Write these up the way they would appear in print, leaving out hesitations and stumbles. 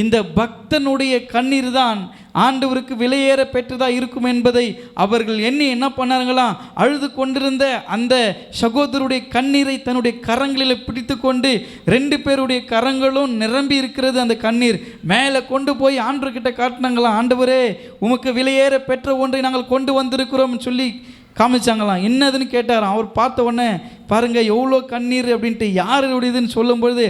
இந்த பக்தனுடைய கண்ணீர் தான் ஆண்டவருக்கு விலையேற பெற்றதாக இருக்கும் என்பதை அவர்கள் எண்ணி என்ன பண்ணாங்களாம், அழுது கொண்டிருந்த அந்த சகோதரருடைய கண்ணீரை தன்னுடைய கரங்களில் பிடித்து கொண்டு 2 பேருடைய கரங்களும் நிரம்பி இருக்கிறது. அந்த கண்ணீர் மேலே கொண்டு போய் ஆண்டவர்கிட்ட காட்டினாங்களாம். ஆண்டவரே, உமக்கு விலையேற பெற்ற ஒன்றை நாங்கள் கொண்டு வந்திருக்கிறோம் சொல்லி காமிச்சாங்களாம். என்னதுன்னு கேட்டாராம். அவர் பார்த்த உடனே பாருங்கள் எவ்வளோ கண்ணீர் அப்படின்ட்டு. யாருடையதுன்னு சொல்லும்பொழுது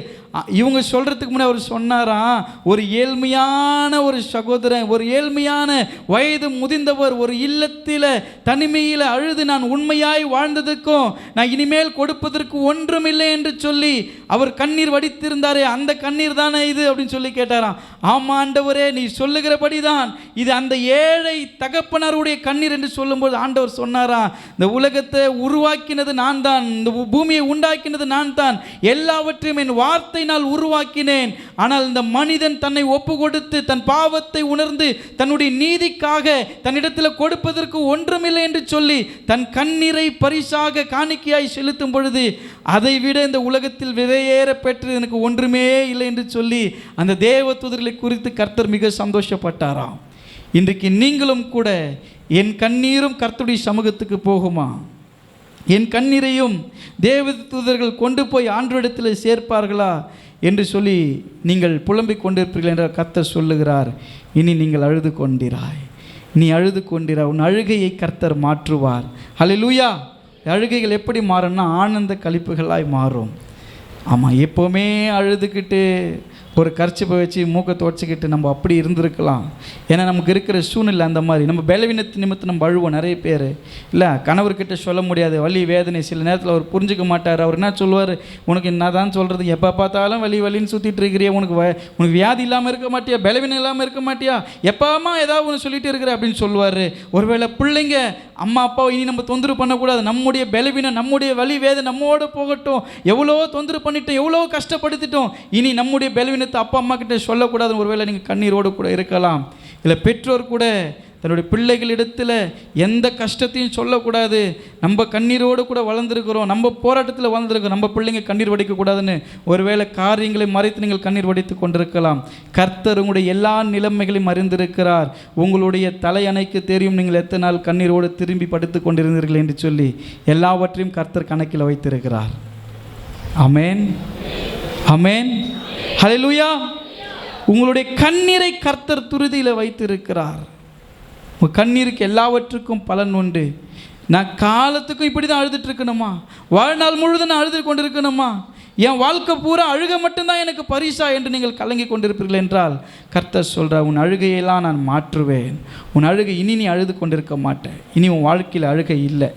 இவங்க சொல்கிறதுக்கு முன்னே அவர் சொன்னாராம், ஒரு ஏழ்மையான ஒரு சகோதரன், ஒரு ஏழ்மையான வயது முதிர்ந்தவர், ஒரு இல்லத்தில் தனிமையில் அழுது நான் உண்மையாய் வாழ்ந்ததுக்கும் நான் இனிமேல் கொடுப்பதற்கு ஒன்றுமில்லை என்று சொல்லி அவர் கண்ணீர் வடித்திருந்தாரே, அந்த கண்ணீர் தானே இது அப்படின்னு சொல்லி கேட்டாராம். ஆமாம் ஆண்டவரே, நீ சொல்லுகிறபடி தான் இது அந்த ஏழை தகப்பனருடைய கண்ணீர் என்று சொல்லும்போது ஆண்டவர் சொன்னாராம், இந்த உலகத்தை உருவாக்கினது நான் தான், இந்த பூமியை உண்டாக்கினது நான் தான், எல்லாவற்றையும் என் வார்த்தை நான் உருவாக்கினேன். ஆனால் இந்த மனிதன் தன்னை ஒப்பு கொடுத்து தன் பாவத்தை உணர்ந்து தன்னுடைய நீதிக்காக தன்னிடத்தில் கொடுப்பதற்கு ஒன்றுமில்லை என்று சொல்லி தன் கண்ணீரை பரிசாக காணிக்கையாய் செலுத்தும் பொழுது அதை விட இந்த உலகத்தில் விலையேற பெற்று எனக்கு ஒன்றுமே இல்லை என்று சொல்லி அந்த தேவ தூதர்களை குறித்து கர்த்தர் மிக சந்தோஷப்பட்டாராம். இன்றைக்கு நீங்களும் கூட என் கண்ணீரும் கர்த்தருடைய சமூகத்துக்கு போகுமா, என் கண்ணீரையும் தேவ தூதர்கள் கொண்டு போய் ஆண்டவரிடத்தில் சேர்ப்பார்களா என்று சொல்லி நீங்கள் புலம்பிக் கொண்டிருப்பீர்கள் என்ற கர்த்தர் சொல்லுகிறார். இனி நீங்கள் அழுது கொண்டிராய், நீ அழுது கொண்டிராய், உன் அழுகையை கர்த்தர் மாற்றுவார். ஹல்லேலூயா. அழுகைகள் எப்படி மாறும்னா ஆனந்த களிப்புகளாய் மாறும். ஆமாம், எப்போவுமே அழுதுகிட்டு ஒரு கர்ச்சிப்பை வச்சு மூக்கை துடைச்சிக்கிட்டு நம்ம அப்படி இருந்திருக்கலாம். ஏன்னா நமக்கு இருக்கிற சூழ்நிலை அந்த மாதிரி. நம்ம பலவீனத்து நிமித்தம் நம்ம அழுவோம். நிறைய பேர் இல்லை, கணவர்கிட்ட சொல்ல முடியாது வலி வேதனை. சில நேரத்தில் அவர் புரிஞ்சிக்க மாட்டார். அவர் என்ன சொல்லுவார், உனக்கு என்ன தான் சொல்கிறது, எப்போ பார்த்தாலும் வலி வலின்னு சுற்றிட்டு இருக்கிறியா, உனக்கு வியாதி இல்லாமல் இருக்க மாட்டியா, பலவீனம் இல்லாமல் இருக்க மாட்டியா, எப்போமா ஏதாவது ஒன்று சொல்லிட்டு இருக்கிற அப்படின்னு சொல்லுவார். ஒருவேளை பிள்ளைங்க அம்மா அப்பாவை இனி நம்ம தொந்தரவு பண்ணக்கூடாது, நம்முடைய பலவீனம் நம்முடைய வலி வேதனை நம்மோடு போகட்டும், எவ்வளோ தொந்தரவு பண்ணிட்டோம், எவ்வளோ கஷ்டப்படுத்திட்டோம், இனி நம்முடைய பலவீனத்தை அப்பா அம்மா கிட்ட சொல்லக்கூடாதுன்னு ஒருவேளை நீங்கள் கண்ணீரோடு கூட இருக்கலாம். இல்லை, பெற்றோர் கூட தன்னுடைய பிள்ளைகளிடத்தில் எந்த கஷ்டத்தையும் சொல்லக்கூடாது, நம்ம கண்ணீரோடு கூட வளர்ந்துருக்கிறோம், நம்ம போராட்டத்தில் வளர்ந்துருக்கிறோம், நம்ம பிள்ளைங்க கண்ணீர் வடிக்கக்கூடாதுன்னு ஒருவேளை காரியங்களை மறைத்து நீங்கள் கண்ணீர் வடித்து கொண்டிருக்கலாம். கர்த்தர் உங்களுடைய எல்லா நிலைமைகளையும் அறிந்திருக்கிறார். உங்களுடைய தலையணைக்கு தெரியும் நீங்கள் எத்தனை நாள் கண்ணீரோடு திரும்பி படுத்து கொண்டிருந்தீர்கள் என்று சொல்லி எல்லாவற்றையும் கர்த்தர் கணக்கில் வைத்திருக்கிறார். ஆமென், ஆமென், ஹல்லேலூயா. உங்களுடைய கண்ணீரை கர்த்தர் துருதியில் வைத்திருக்கிறார். உங்கள் கண்ணீருக்கு எல்லாவற்றுக்கும் பலன் உண்டு. நான் காலத்துக்கும் இப்படி தான் அழுதுட்டு இருக்கணுமா, வாழ்நாள் முழுதும் நான் அழுது கொண்டு இருக்கணுமா, என் வாழ்க்கை பூரா அழுக மட்டும்தான் எனக்கு பரிசா என்று நீங்கள் கலங்கி கொண்டிருப்பீர்கள் என்றால் கர்த்தர் சொல்கிறார், உன் அழுகையெல்லாம் நான் மாற்றுவேன். உன் அழுகை இனி நீ அழுது கொண்டிருக்க மாட்டேன். இனி உன் வாழ்க்கையில் அழுகை இல்லை.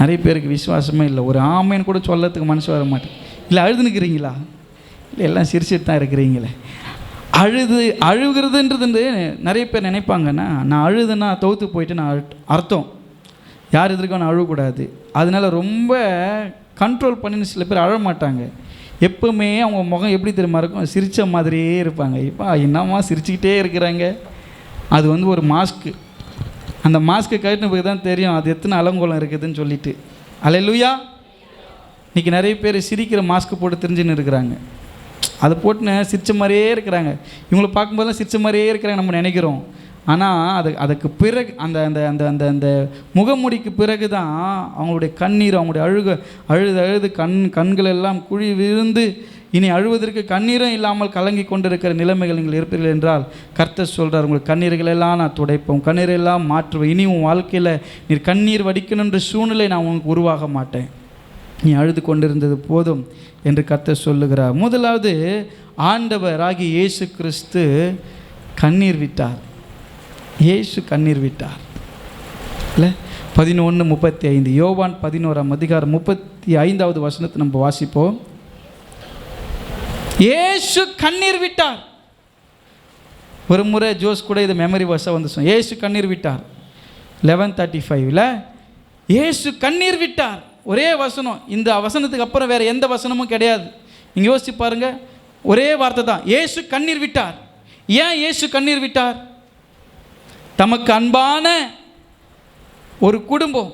நிறைய பேருக்கு விசுவாசமே இல்லை. ஒரு ஆமைன்னு கூட சொல்லத்துக்கு மனசு வர மாட்டேன். இல்லை, அழுதுனுக்கிறீங்களா? இல்லை, எல்லாம் சிரிச்சிட்டு தான் இருக்கிறீங்களே. அழுகிறதுன்றது நிறைய பேர் நினைப்பாங்கன்னா, நான் அழுதுன்னா தோற்று போயிட்டு நான் அர்த்தம், யார் எதிர்க்கும் நான் அழக்கூடாது, அதனால் ரொம்ப கண்ட்ரோல் பண்ணின்னு சில பேர் அழ மாட்டாங்க. எப்போவுமே அவங்க முகம் எப்படி தெரியுமா இருக்கும், சிரித்த மாதிரியே இருப்பாங்க. இப்போ என்னம்மா சிரிச்சுக்கிட்டே இருக்கிறாங்க. அது ஒரு மாஸ்க்கு. அந்த மாஸ்க்கு கட்டின போய் தான் தெரியும் அது எத்தனை அலங்கோலம் இருக்குதுன்னு சொல்லிட்டு. அல்லேலூயா. இன்றைக்கி நிறைய பேர் சிரிக்கிற மாஸ்க்கு போட்டு தெரிஞ்சுன்னு இருக்கிறாங்க. அதை போட்டுன்னு சிரிச்ச மாதிரியே இருக்கிறாங்க. இவங்களை பார்க்கும்போதெல்லாம் சிரிச்ச மாதிரியே இருக்கிறாங்க நம்ம நினைக்கிறோம். ஆனால் அதுக்கு பிறகு அந்த அந்த அந்த அந்த அந்த முகமூடிக்கு பிறகு தான் அவங்களுடைய கண்ணீர், அவங்களுடைய அழுது கண்கள் எல்லாம் குழி விழுந்து இனி அழுவதற்கு கண்ணீரும் இல்லாமல் கலங்கி கொண்டிருக்கிற நிலைமைகள் நீங்கள் இருப்பீர்கள் என்றால் கர்த்தர் சொல்கிறார், உங்கள் கண்ணீர்களெல்லாம் நான் துடைப்போம், கண்ணீரெல்லாம் மாற்றுவேன். இனி உன் வாழ்க்கையில் நீர் கண்ணீர் வடிக்கணுன்ற சூழ்நிலை நான் உனக்கு உருவாக மாட்டேன். நீ அழுது கொண்டிருந்தது போதும் என்று கர்த்தர் சொல்லுகிறார். முதலாவது, ஆண்டவராகிய இயேசு கிறிஸ்து கண்ணீர் விட்டார். இயேசு கண்ணீர் விட்டார். இல்லை, 11:35 யோவான் 11ஆம் அதிகாரம் 35வது வசனத்தை நம்ம வாசிப்போம். இயேசு கண்ணீர் விட்டார். ஒரு முறை ஜோஸ் கூட இது மெமரி வசம் சொன்னோம். இயேசு கண்ணீர் விட்டார். 11:35 இயேசு கண்ணீர் விட்டார். ஒரே வசனம். இந்த வசனத்துக்கு அப்புறம் வேறு எந்த வசனமும் கிடையாது. நீங்கள் யோசிச்சு பாருங்கள், ஒரே வார்த்தை தான், இயேசு கண்ணீர் விட்டார். ஏன் இயேசு கண்ணீர் விட்டார்? தமக்கு அன்பான ஒரு குடும்பம்,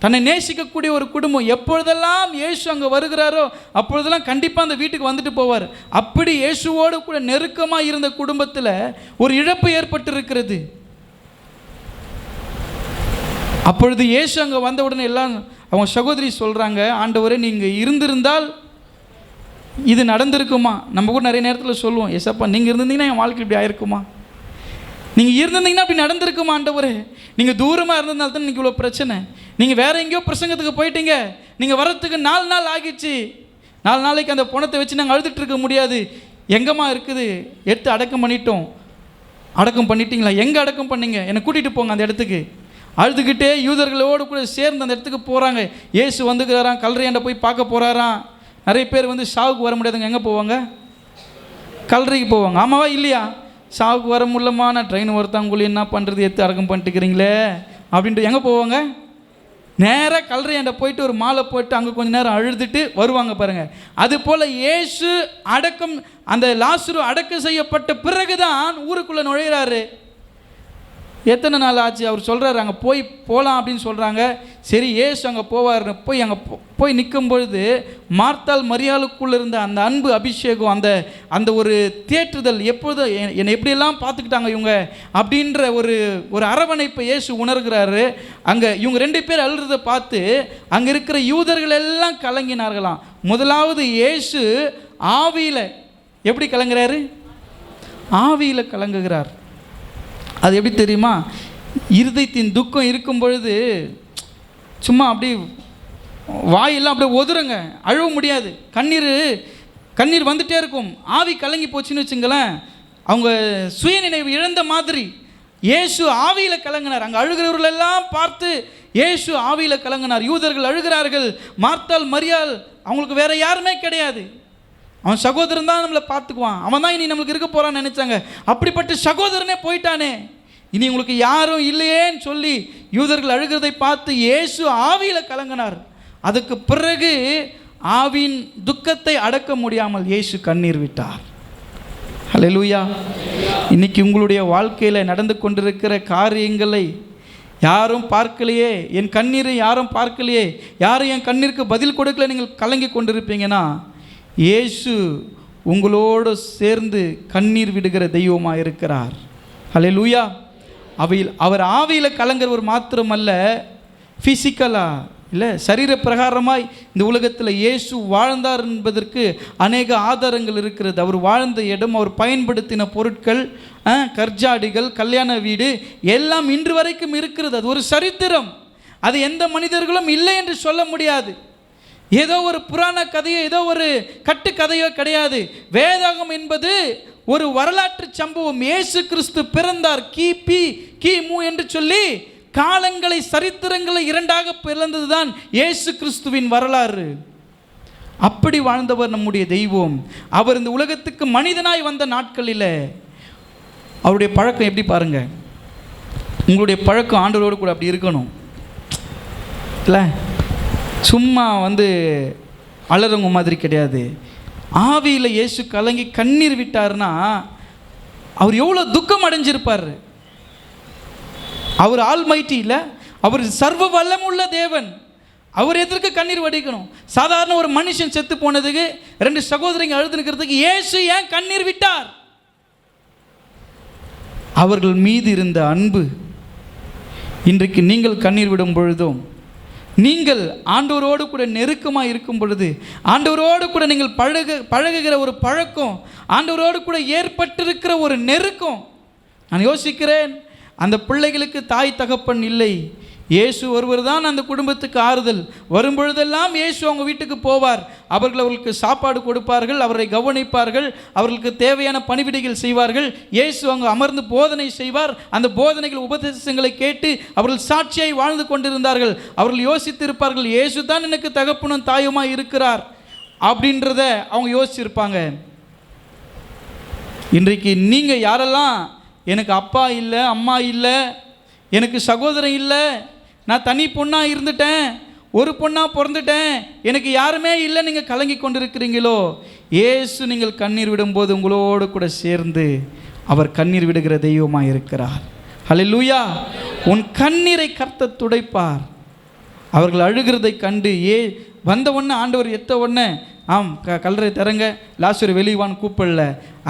தன்னை நேசிக்கக்கூடிய ஒரு குடும்பம். எப்பொழுதெல்லாம் இயேசு அங்கே வருகிறாரோ அப்பொழுதெல்லாம் கண்டிப்பாக அந்த வீட்டுக்கு வந்துட்டு போவார். அப்படி இயேசுவோடு கூட நெருக்கமாக இருந்த குடும்பத்தில் ஒரு இழப்பு ஏற்பட்டிருக்கிறது. அப்பொழுது இயேசு அங்கே வந்த உடனே எல்லாம் அவங்க சகோதரி சொல்கிறாங்க, ஆண்டவரே நீங்கள் இருந்திருந்தால் இது நடந்திருக்குமா? நம்ம கூட நிறைய நேரத்தில் சொல்லுவோம், ஏசப்பா நீங்கள் இருந்திருந்தீங்கன்னா என் வாழ்க்கை இப்படி ஆயிருக்குமா, நீங்கள் இருந்திருந்தீங்கன்னா அப்படி நடந்திருக்குமா ஆண்டவரே, நீங்கள் தூரமாக இருந்ததுனால தான் இன்றைக்கி இவ்வளோ பிரச்சனை, நீங்கள் வேறு எங்கேயோ பிரசங்கத்துக்கு போயிட்டீங்க, நீங்கள் வர்றதுக்கு 4 நாள் ஆகிடுச்சு, 4 நாளைக்கு அந்த பணத்தை வச்சு நாங்கள் அழுதுட்டு இருக்க முடியாது, எங்கேம்மா இருக்குது, எடுத்து அடக்கம் பண்ணிட்டோம். அடக்கம் பண்ணிட்டீங்களா? எங்கே அடக்கம் பண்ணீங்க? என்னை கூட்டிகிட்டு போங்க அந்த இடத்துக்கு. அழுதுகிட்டே யூதர்களோடு கூட சேர்ந்து அந்த இடத்துக்கு போகிறாங்க. இயேசு வந்துக்கிறாராம், கல்லறையாண்ட போய் பார்க்க போகிறாராம். நிறைய பேர் வந்து சாவுக்கு வர முடியாதுங்க, எங்கே போவாங்க? கல்லறைக்கு போவாங்க. ஆமாவா இல்லையா? சாவுக்கு வர முடியலமா, நான் ட்ரெயின் ஒருத்தவங்களி என்ன பண்ணுறது, எடுத்து அடக்கம் பண்ணிட்டுக்கிறீங்களே அப்படின்ட்டு எங்கே போவாங்க? நேராக கல்லறையாண்ட போயிட்டு ஒரு மாலை போட்டு அங்கே கொஞ்சம் நேரம் அழுதுட்டு வருவாங்க பாருங்கள். அதுபோல் இயேசு அடக்கம், அந்த லாசரு அடக்கம் செய்யப்பட்ட பிறகு தான் ஊருக்குள்ளே நுழையிறாரு. எத்தனை நாள் ஆச்சு? அவர் சொல்கிறாரு அங்கே போகலாம் அப்படின்னு சொல்கிறாங்க. சரி இயேசு அங்கே போவார். போய் நிற்கும் பொழுது மார்த்தாள் மரியாளுக்குள்ளே இருந்த அந்த அன்பு அபிஷேகம், அந்த ஒரு தேற்றுதல், எப்பொழுது என்னை எப்படியெல்லாம் பார்த்துக்கிட்டாங்க இவங்க அப்படின்ற ஒரு அரவணைப்பை இயேசு உணர்கிறாரு. அங்கே இவங்க 2 பேர் அழுறதை பார்த்து அங்கே இருக்கிற யூதர்கள் எல்லாம் கலங்கினார்களாம். முதலாவது இயேசு ஆவியில் எப்படி கலங்குறாரு? ஆவியில் கலங்குகிறார். அது எப்படி தெரியுமா? இருதயத்தின் துக்கம் இருக்கும் பொழுது சும்மா அப்படி வாயெல்லாம் அப்படியே ஒதுருங்க, அழுவ முடியாது, கண்ணீர் வந்துட்டே இருக்கும். ஆவி கலங்கி போச்சுன்னு வச்சுங்களேன், அவங்க சுயநினைவு இழந்த மாதிரி. இயேசு ஆவியில் கலங்கினார். அங்கே அழுகிறவர்களெல்லாம் பார்த்து இயேசு ஆவியில் கலங்கினார். யூதர்கள் அழுகிறார்கள். மார்த்தாள் மரியாள் அவங்களுக்கு வேற யாருமே கிடையாது. அவன் சகோதரன் தான் நம்மளை பார்த்துக்குவான், அவன் தான் இனி நம்மளுக்கு இருக்க போகிறான்னு நினச்சாங்க. அப்படிப்பட்ட சகோதரனே போயிட்டானே, இனி உங்களுக்கு யாரும் இல்லையேன்னு சொல்லி யூதர்கள் அழுகிறதை பார்த்து இயேசு ஆவியில் கலங்கினார். அதுக்கு பிறகு ஆவியின் துக்கத்தை அடக்க முடியாமல் இயேசு கண்ணீர் விட்டார். ஹல்லேலூயா. இன்னைக்கு உங்களுடைய வாழ்க்கையில் நடந்து கொண்டிருக்கிற காரியங்களை யாரும் பார்க்கலையே, என் கண்ணீரை யாரும் பார்க்கலையே, யாரும் என் கண்ணீருக்கு பதில் கொடுக்கல, நீங்கள் கலங்கி கொண்டிருப்பீங்கன்னா இயேசு உங்களோடு சேர்ந்து கண்ணீர் விடுகிற தெய்வமாக இருக்கிறார். ஹல்லேலூயா. அவர் ஆவியில் கலங்குறவர் மாத்திரமல்ல, ஃபிசிக்கலாக இல்லை, சரீர பிரகாரமாய் இந்த உலகத்தில் இயேசு வாழ்ந்தார் என்பதற்கு அநேக ஆதாரங்கள் இருக்கிறது. அவர் வாழ்ந்த இடம், அவர் பயன்படுத்தின பொருட்கள், கற்ஜாடிகள், கல்யாண வீடு எல்லாம் இன்று வரைக்கும் இருக்கிறது. அது ஒரு சரித்திரம். அது எந்த மனிதர்களும் இல்லை என்று சொல்ல முடியாது. ஏதோ ஒரு புராண கதையோ ஏதோ ஒரு கட்டுக்கதையோ கிடையாது. வேதாகம் என்பது ஒரு வரலாற்று சம்பவம். இயேசு கிறிஸ்து பிறந்தார் கிமு என்று சொல்லி காலங்களை, சரித்திரங்களை 2ஆக பிளந்தது தான் இயேசு கிறிஸ்துவின் வரலாறு. அப்படி வாழ்ந்தவர் நம்முடைய தெய்வம். அவர் இந்த உலகத்துக்கு மனிதனாய் வந்த நாட்களில் அவருடைய பழக்கம் எப்படி பாருங்க. உங்களுடைய பழக்கம் ஆண்டவரோடு கூட அப்படி இருக்கணும் இல்லை, சும்மா அலறவங்க மாதிரி கிடையாது. ஆவியில் இயேசு கலங்கி கண்ணீர் விட்டார்னா அவர் எவ்வளோ துக்கம் அடைஞ்சிருப்பார். அவர் ஆல்மைட்டி இல்லை, அவர் சர்வ வல்லமுள்ள தேவன். அவர் எதற்கு கண்ணீர் வடிக்கணும்? சாதாரண ஒரு மனுஷன் செத்து போனதுக்கு 2 சகோதரிங்க அழுதுனுக்கிறதுக்கு இயேசு ஏன் கண்ணீர் விட்டார்? அவர்கள் மீது இருந்த அன்பு. இன்றைக்கு நீங்கள் கண்ணீர் விடும் பொழுதும், நீங்கள் ஆண்டவரோடு கூட நெருக்கமாக இருக்கும் பொழுது, ஆண்டவரோடு கூட நீங்கள் பழகுகிற ஒரு பழக்கம், ஆண்டவரோடு கூட ஏற்பட்டிருக்கிற ஒரு நெருக்கம். நான் யோசிக்கிறேன், அந்த பிள்ளைகளுக்கு தாய் தகப்பன் இல்லை, இயேசு ஒருவர் தான் அந்த குடும்பத்துக்கு ஆறுதல். வரும்பொழுதெல்லாம் இயேசு அவங்க வீட்டுக்கு போவார். அவர்களுக்கு சாப்பாடு கொடுப்பார்கள், அவரை கவனிப்பார்கள், அவர்களுக்கு தேவையான பணிவிடைகள் செய்வார்கள். இயேசு அங்கு அமர்ந்து போதனை செய்வார். அந்த போதனைகள், உபதேசங்களை கேட்டு அவர்கள் சாட்சியாய் வாழ்ந்து கொண்டிருந்தார்கள். அவர்கள் யோசித்திருப்பார்கள், இயேசு தான் எனக்கு தகப்பனும் தாயுமாய் இருக்கிறார் அப்படின்றத அவங்க யோசிச்சிருப்பாங்க. இன்றைக்கு நீங்கள் யாரெல்லாம் எனக்கு அப்பா இல்லை, அம்மா இல்லை, எனக்கு சகோதரன் இல்லை, நான் தனி பொண்ணாக இருந்துட்டேன், ஒரு பொண்ணாக பிறந்துட்டேன், எனக்கு யாருமே இல்லை, நீங்கள் கலங்கி கொண்டிருக்கிறீங்களோ, இயேசு நீங்கள் கண்ணீர் விடும்போது உங்களோடு கூட சேர்ந்து அவர் கண்ணீர் விடுகிற தெய்வமாக இருக்கிறார். ஹல்லேலூயா. உன் கண்ணீரை கர்த்தர் துடைப்பார். அவர்கள் அழுகிறதை கண்டு வந்த உடனே ஆண்டவர் எத்த உடனே கல்லறை தரங்க, லாசரு வெளிவான்னு கூப்பிடல.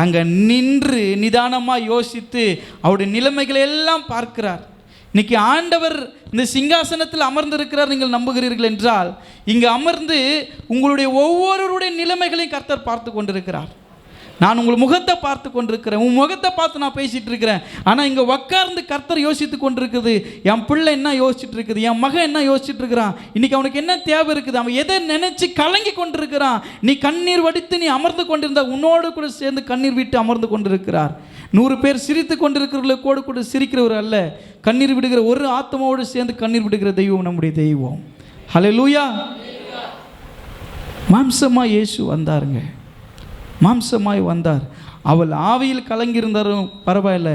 அங்கே நின்று நிதானமாக யோசித்து அவருடைய நிலைமைகளை எல்லாம் பார்க்கிறார். இன்னைக்கு ஆண்டவர் இந்த சிங்காசனத்தில் அமர்ந்திருக்கிறார் நீங்கள் நம்புகிறீர்கள் என்றால், இங்கே அமர்ந்து உங்களுடைய ஒவ்வொருவருடைய நிலைமைகளையும் கர்த்தர் பார்த்து கொண்டிருக்கிறார். நான் உங்கள் முகத்தை பார்த்து கொண்டிருக்கிறேன், உன் முகத்தை பார்த்து நான் பேசிகிட்டு இருக்கிறேன். ஆனால் இங்கே உட்கார்ந்து கர்த்தர் யோசித்து கொண்டிருக்குது. என் பிள்ளை என்ன யோசிச்சுட்டு இருக்குது, என் மகன் என்ன யோசிச்சுட்டு இருக்கிறான், இன்றைக்கி அவனுக்கு என்ன தேவை இருக்குது, அவன் எதை நினச்சி கலங்கி கொண்டிருக்கிறான். நீ கண்ணீர் வடித்து நீ அமர்ந்து கொண்டிருந்த உன்னோடு கூட சேர்ந்து கண்ணீர் விட்டு அமர்ந்து கொண்டிருக்கிறார். 100 பேர் சிரித்து கொண்டிருக்கிறவர்களோடு கூட சிரிக்கிறவர் அல்ல, கண்ணீர் விடுகிற ஒரு ஆத்மாவோடு சேர்ந்து கண்ணீர் விடுகிற தெய்வம் நம்முடைய தெய்வம். ஹல்லேலூயா. மாம்சமாக இயேசு வந்தாருங்க, மாம்சமாய் வந்தார். அவள் ஆவியில் கலங்கியிருந்தாரும் பரவாயில்ல,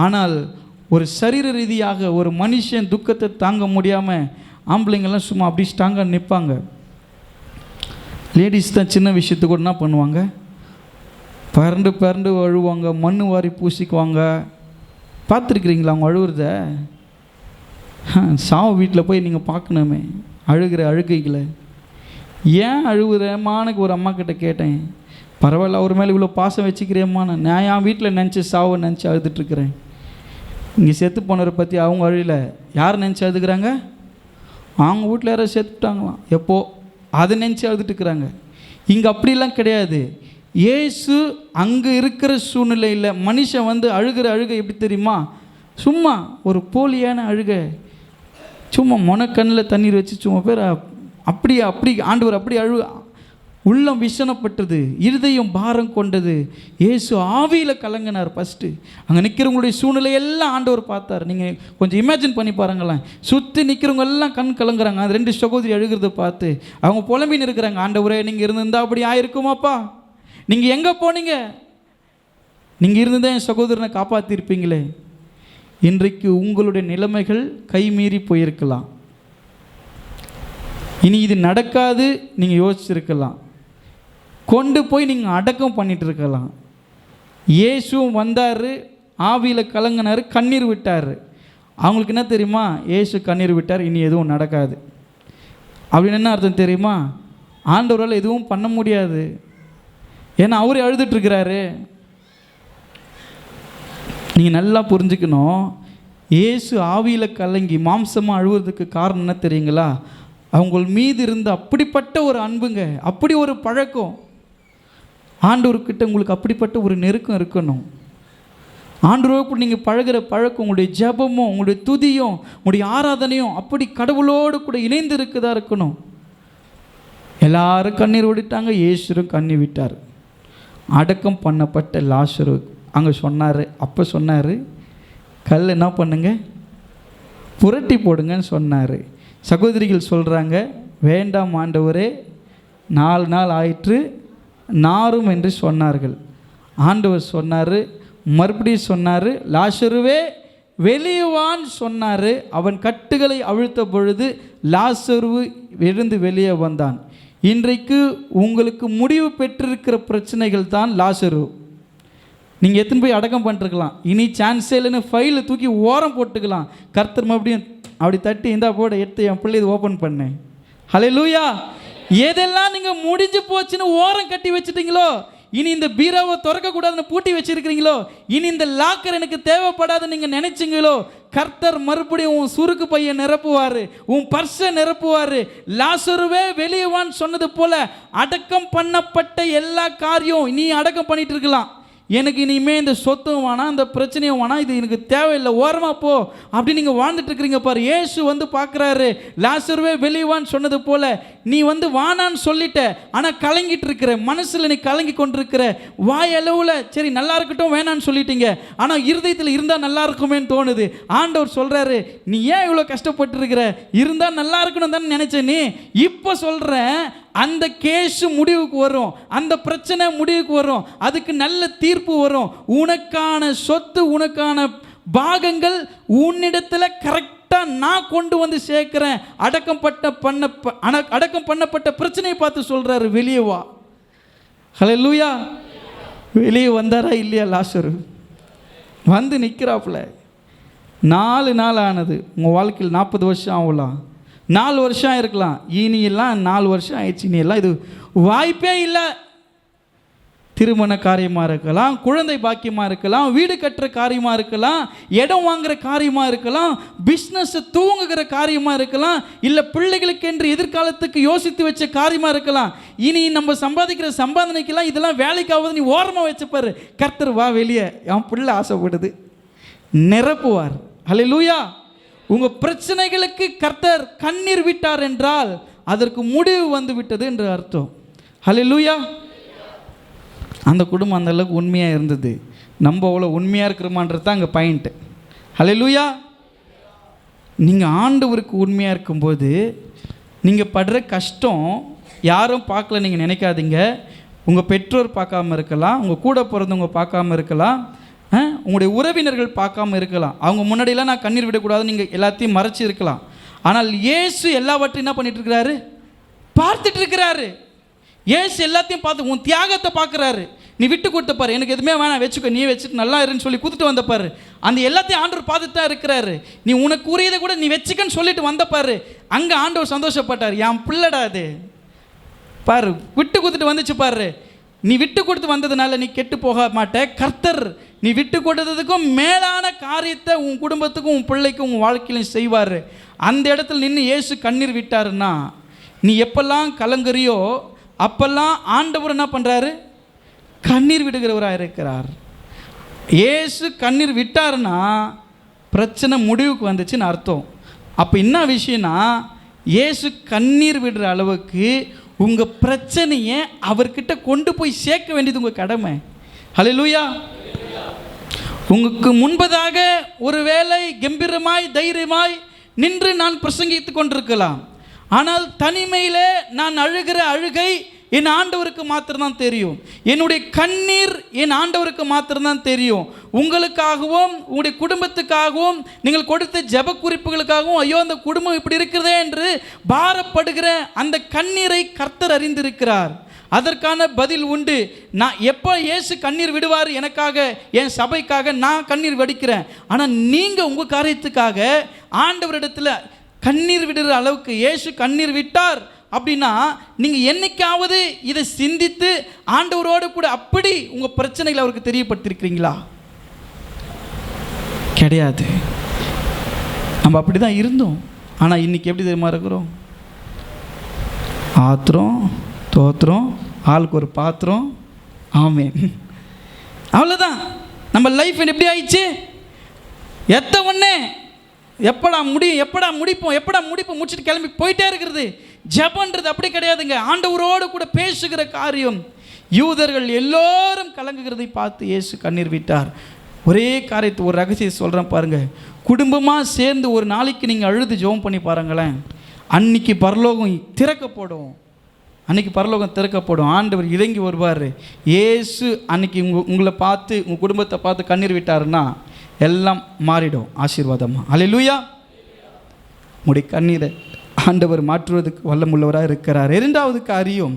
ஆனால் ஒரு சரீர ரீதியாக ஒரு மனுஷன் துக்கத்தை தாங்க முடியாமல் ஆம்பளைங்கெல்லாம் சும்மா அப்படி ஸ்ட்ராங்காக நிற்பாங்க. லேடிஸ் தான் சின்ன விஷயத்துக்கு கூட என்ன பண்ணுவாங்க, பரண்டு பரண்டு அழுவாங்க, மண் வாரி பூசிக்குவாங்க. பார்த்துருக்குறீங்களா அவங்க அழுவுறத? சாவு வீட்டில் போய் நீங்கள் பார்க்கணுமே அழுகிற அழுகைகளை. ஏன் அழுகுறேம்மானுக்கு ஒரு அம்மா கிட்ட கேட்டேன். பரவாயில்ல, அவர் மேலே இவ்வளோ பாசம் வச்சுக்கிறேம்மா, நான் என் வீட்டில் நினச்சி சாவை நினச்சி அழுதுட்டுருக்குறேன். இங்கே செத்து போனவரை பற்றி அவங்க அழில, யார் நினச்சி அழுதுகிறாங்க? அவங்க வீட்டில் யாராவது செத்துட்டாங்களாம் எப்போ, அதை நினச்சி அழுதுட்டுருக்குறாங்க. இங்கே அப்படிலாம் கிடையாது. இயேசு அங்கே இருக்கிற சூழ்நிலையில் மனுஷன் வந்து அழுகிற அழுகை எப்படி தெரியுமா? சும்மா ஒரு போலியான அழுகை, சும்மா மொனக்கண்ணில் தண்ணீர் வச்சு சும்மா பேர் அப்படி ஆண்டவர் அப்படி உள்ளம் விஷனப்பட்டது, இருதயம் பாரம் கொண்டது. இயேசு ஆவியில் கலங்கினார். ஃபஸ்ட்டு அங்கே நிற்கிறவங்களுடைய சூழ்நிலையெல்லாம் ஆண்டவர் பார்த்தார். நீங்கள் கொஞ்சம் இமேஜின் பண்ணி பாருங்களேன். சுற்றி நிற்கிறவங்க எல்லாம் கண் கலங்குறாங்க. அது 2 சகோதரி அழுகிறத பார்த்து அவங்க புலம்பின்னு இருக்கிறாங்க. ஆண்டவரே, நீங்கள் இருந்திருந்தால் அப்படி ஆயிருக்குமாப்பா, நீங்கள் எங்கே போனீங்க, நீங்கள் இருந்துதான் என் சகோதரனை காப்பாற்றிருப்பீங்களே. இன்றைக்கு உங்களுடைய நிலைமைகள் கைமீறி போயிருக்கலாம். இனி இது நடக்காது நீங்கள் யோசிச்சிருக்கலாம். கொண்டு போய் நீங்கள் அடக்கம் பண்ணிட்டு இருக்கலாம். இயேசுவும் வந்தார், ஆவியில் கலங்கினார், கண்ணீர் விட்டார். அவங்களுக்கு என்ன தெரியுமா? இயேசு கண்ணீர் விட்டார், இனி எதுவும் நடக்காது அப்படின்னு என்ன அர்த்தம் தெரியுமா? ஆண்டவரால் எதுவும் பண்ண முடியாது, ஏன்னா அவரே அழுதுட்டுருக்கிறாரு. நீங்கள் நல்லா புரிஞ்சுக்கணும். இயேசு ஆவியில் கலங்கி மாம்சமாக அழுவதுக்கு காரணம் என்ன தெரியுங்களா? அவங்க மீது இருந்த அப்படிப்பட்ட ஒரு அன்புங்க, அப்படி ஒரு பழக்கம். ஆண்டவர்கிட்ட உங்களுக்கு அப்படிப்பட்ட ஒரு நெருக்கம் இருக்கணும். ஆண்டவரோடு நீங்கள் பழகிற பழக்கம், உங்களுடைய ஜெபமும் உங்களுடைய துதியும் உங்களுடைய ஆராதனையும் அப்படி கடவுளோடு கூட இணைந்து இருக்குதா இருக்கணும். எல்லாரும் கண்ணீர் விட்டாங்க, இயேசுரும் கண்ணீர் விட்டார். அடக்கம் பண்ணப்பட்ட லாசரு அங்கே சொன்னார். அப்போ சொன்னார், கல் என்ன பண்ணுங்க, புரட்டி போடுங்கன்னு சொன்னார். சகோதரிகள் சொல்கிறாங்க, வேண்டாம் ஆண்டவரே, 4 நாள் ஆயிற்று, நாரும் என்று சொன்னார்கள். ஆண்டவர் சொன்னார், மறுபடியும் சொன்னார், லாசருவே வெளியவான் சொன்னார். அவன் கட்டுகளை அவிழ்த்த பொழுது லாசரு எழுந்து வெளியே வந்தான். இன்றைக்கு உங்களுக்கு முடிவு பெற்றிருக்கிற பிரச்சனைகள் தான் லாசரு. நீங்கள் எத்தனை போய் அடக்கம் பண்ணிருக்கலாம், இனி சான்ஸே இல்லைன்னு ஃபைலை தூக்கி ஓரம் போட்டுக்கலாம். கர்த்தர் மறுபடியும் அப்படி தட்டி இந்தா போட எடுத்து என் பிள்ளை இது ஓப்பன் பண்ணேன். ஹல்லேலூயா. எதெல்லாம் நீங்கள் முடிஞ்சு போச்சுன்னு ஓரம் கட்டி வச்சுட்டீங்களோ, இனி இந்த பீராவை திறக்கக்கூடாதுன்னு பூட்டி வச்சுருக்கிறீங்களோ, இனி இந்த லாக்கர் எனக்கு தேவைப்படாதுன்னு நீங்கள் நினைச்சிங்களோ, கர்த்தர் மறுபடியும் உன் சுருக்கு பையை நிரப்புவார், உன் பர்ஸை நிரப்புவார். லாசருவே வெளியவான்னு சொன்னது போல அடக்கம் பண்ணப்பட்ட எல்லா காரியம் நீ அடக்கம் பண்ணிட்டு இருக்கலாம். எனக்கு இனிமேல் இந்த சொத்தும் வேணாம், இந்த பிரச்சனையும் வேணாம், இது எனக்கு தேவையில்லை, ஓரமாக போ அப்படி நீங்கள் வாழ்ந்துட்டு இருக்கிறீங்க பாரு. இயேசு வந்து பார்க்குறாரு, லாசருவே வெளியவான்னு சொன்னது போல் நீ வந்து வானான்னு சொல்லிட்ட, ஆனால் கலங்கிட்டு இருக்கிற மனசில் நீ கலங்கி கொண்டிருக்கிற, வாயளவில் சரி நல்லா இருக்கட்டும் வேணான்னு சொல்லிட்டீங்க, ஆனால் இருதயத்தில் இருந்தால் நல்லா இருக்குமேன்னு தோணுது. ஆண்டவர் சொல்கிறாரு, நீ ஏன் இவ்வளோ கஷ்டப்பட்டுருக்கிற, இருந்தால் நல்லா இருக்கணும் தானே நினச்ச நீ. இப்போ சொல்கிறேன், அந்த கேஸு முடிவுக்கு வரும், அந்த பிரச்சனை முடிவுக்கு வரும், அதுக்கு நல்ல தீர்ப்பு வரும். உனக்கான சொத்து, உனக்கான பாகங்கள் உன்னிடத்தில் கரெக்டாக நான் கொண்டு வந்து சேர்க்கிறேன். அடக்கம் பண்ணப்பட்ட பிரச்சனையை பார்த்து சொல்கிறாரு, வெளியே வா. ஹல்லேலூயா. வெளியே வந்தாரா இல்லையா? லாசரு வந்து நிற்கிறாப்புல. 4 நாள் ஆனது. உங்கள் வாழ்க்கையில் 40 வருஷம் ஆகலாம், 4 வருஷம் ஆயிருக்கலாம். இனியெல்லாம் 4 வருஷம் ஆயிடுச்சு, இனியெல்லாம் இது வாய்ப்பே இல்லை. திருமண காரியமாக இருக்கலாம், குழந்தை பாக்கியமாக இருக்கலாம், வீடு கட்டுற காரியமாக இருக்கலாம், இடம் வாங்குகிற காரியமாக இருக்கலாம், பிஸ்னஸை தூங்குகிற காரியமாக இருக்கலாம், இல்லை பிள்ளைகளுக்கு என்று எதிர்காலத்துக்கு யோசித்து வச்ச காரியமாக இருக்கலாம். இனி நம்ம சம்பாதிக்கிற சம்பாதனைக்கெல்லாம் இதெல்லாம் வேலைக்காவது நீ ஓரமாக வச்சுப்பாரு. கர்த்தர் வா வெளியே, என் பிள்ளை ஆசைப்படுது, நிரப்புவார். ஹல்லேலூயா. உங்கள் பிரச்சனைகளுக்கு கர்த்தர் கண்ணீர் விட்டார் என்றால் அதற்கு முடிவு வந்து விட்டது என்று அர்த்தம். ஹல்லேலூயா. அந்த குடும்பம் அந்த அளவுக்கு உண்மையாக இருந்தது. நம்ம அவ்வளோ உண்மையாக இருக்கிறோமான்றது தான் அங்கே பாயிண்ட்டு. ஹல்லேலூயா. நீங்கள் ஆண்டவருக்கு உண்மையாக இருக்கும்போது நீங்கள் படுற கஷ்டம் யாரும் பார்க்கல நீங்கள் நினைக்காதீங்க. உங்கள் பெற்றோர் பார்க்காம இருக்கலாம், உங்கள் கூட பிறந்தவங்க பார்க்காம இருக்கலாம், உங்களுடைய உறவினர்கள் பார்க்காம இருக்கலாம். அவங்க முன்னாடியெல்லாம் நான் கண்ணீர் விடக்கூடாது, நீங்கள் எல்லாத்தையும் மறைச்சி இருக்கலாம். ஆனால் இயேசு எல்லாவற்றையும் என்ன பண்ணிட்டு இருக்கிறாரு? பார்த்துட்டு இருக்கிறாரு. இயேசு எல்லாத்தையும் பார்த்து உன் தியாகத்தை பார்க்குறாரு. நீ விட்டு கொடுத்தப்பாரு, எனக்கு எதுவுமே வேணாம் வச்சுக்கோ, நீ வச்சுட்டு நல்லா இருன்னு சொல்லி கொடுத்துட்டு வந்தப்பாரு. அந்த எல்லாத்தையும் ஆண்டவர் பார்த்துட்டு தான் இருக்கிறாரு. நீ உனக்கு உரியதை கூட நீ வச்சுக்கன்னு சொல்லிட்டு வந்தப்பாரு. அங்கே ஆண்டவர் சந்தோஷப்பட்டார். என் பிள்ளைடா அது பாரு, விட்டு கொடுத்துட்டு வந்துச்சு பாரு. நீ விட்டு கொடுத்து வந்ததுனால நீ கெட்டு போக மாட்ட. கர்த்தர் நீ விட்டு கொடுத்ததுக்கும் மேலான காரியத்தை உன் குடும்பத்துக்கும் உன் பிள்ளைக்கும் உன் வாழ்க்கையிலும் செய்வார். அந்த இடத்துல நின்று இயேசு கண்ணீர் விட்டாருன்னா, நீ எப்பெல்லாம் கலங்குறியோ அப்பெல்லாம் ஆண்டவர் என்ன பண்ணுறாரு? கண்ணீர் விடுகிறவராக இருக்கிறார். இயேசு கண்ணீர் விட்டாருன்னா பிரச்சனை முடிவுக்கு வந்துச்சுன்னு அர்த்தம். அப்போ என்ன விஷயம்னா, இயேசு கண்ணீர் விடுற அளவுக்கு உங்கள் பிரச்சனையை அவர்கிட்ட கொண்டு போய் சேர்க்க வேண்டியது உங்கள் கடமை. ஹல்லேலூயா. உங்களுக்கு முன்பதாக ஒருவேளை கம்பீரமாய் தைரியமாய் நின்று நான் பிரசங்கித்து கொண்டிருக்கலாம். ஆனால் தனிமையில் நான் அழுகிற அழுகை என் ஆண்டவருக்கு மாத்திரம்தான் தெரியும். என்னுடைய கண்ணீர் என் ஆண்டவருக்கு மாத்திரம்தான் தெரியும். உங்களுக்காகவும் உங்களுடைய குடும்பத்துக்காகவும் நீங்கள் கொடுத்த ஜெப குறிப்புகளுக்காகவும் ஐயோ அந்த குடும்பம் இப்படி இருக்கிறதே என்று பாரப்படுகிற அந்த கண்ணீரை கர்த்தர் அறிந்திருக்கிறார். அதற்கான பதில் உண்டு. நான் எப்போ இயேசு கண்ணீர் விடுவார் எனக்காக, என் சபைக்காக நான் கண்ணீர் வடிக்கிறேன். ஆனால் நீங்கள் உங்கள் காரியத்துக்காக ஆண்டவரிடத்தில் கண்ணீர் விடுற அளவுக்கு இயேசு கண்ணீர் விட்டார் அப்படின்னா நீங்கள் என்னைக்காவது இதை சிந்தித்து ஆண்டவரோடு கூட அப்படி உங்கள் பிரச்சனைகளை அவருக்கு தெரியப்படுத்திருக்கிறீங்களா? கிடையாது. நம்ம அப்படி தான் இருந்தோம். ஆனால் இன்றைக்கி எப்படி தெரியுமா இருக்கிறோம்? ஆத்திரம், தோத்திரம், ஆளுக்கு ஒரு பாத்திரம். ஆமென். அவ்வளோதான். நம்ம லைஃப் எப்படி ஆயிடுச்சு? எத்த ஒன்று எப்படா முடிப்போம் முடிச்சுட்டு கிளம்பி போயிட்டே இருக்கிறது. ஜெபன்றது அப்படி கிடையாதுங்க. ஆண்டவரோடு கூட பேசுகிற காரியம். யூதர்கள் எல்லோரும் கலங்குகிறதை பார்த்து இயேசு கண்ணீர் விட்டார். ஒரே காரியத்தை, ஒரு ரகசியம் சொல்கிறேன் பாருங்கள். குடும்பமாக சேர்ந்து ஒரு நாளைக்கு நீங்கள் அழுது ஜெபம் பண்ணி பாருங்களேன். அன்னைக்கு பரலோகம் திறக்கப்படும். ஆண்டவர் இறங்கி வருவார். இயேசு அன்னைக்கு உங்களை பார்த்து உங்கள் குடும்பத்தை பார்த்து கண்ணீர் விட்டாருன்னா எல்லாம் மாறிடும் ஆசீர்வாதமாக. அல்லேலூயா. உங்களுடைய கண்ணீரை ஆண்டவர் மாற்றுவதற்கு வல்லமுள்ளவராக இருக்கிறார். இரண்டாவது காரியம்,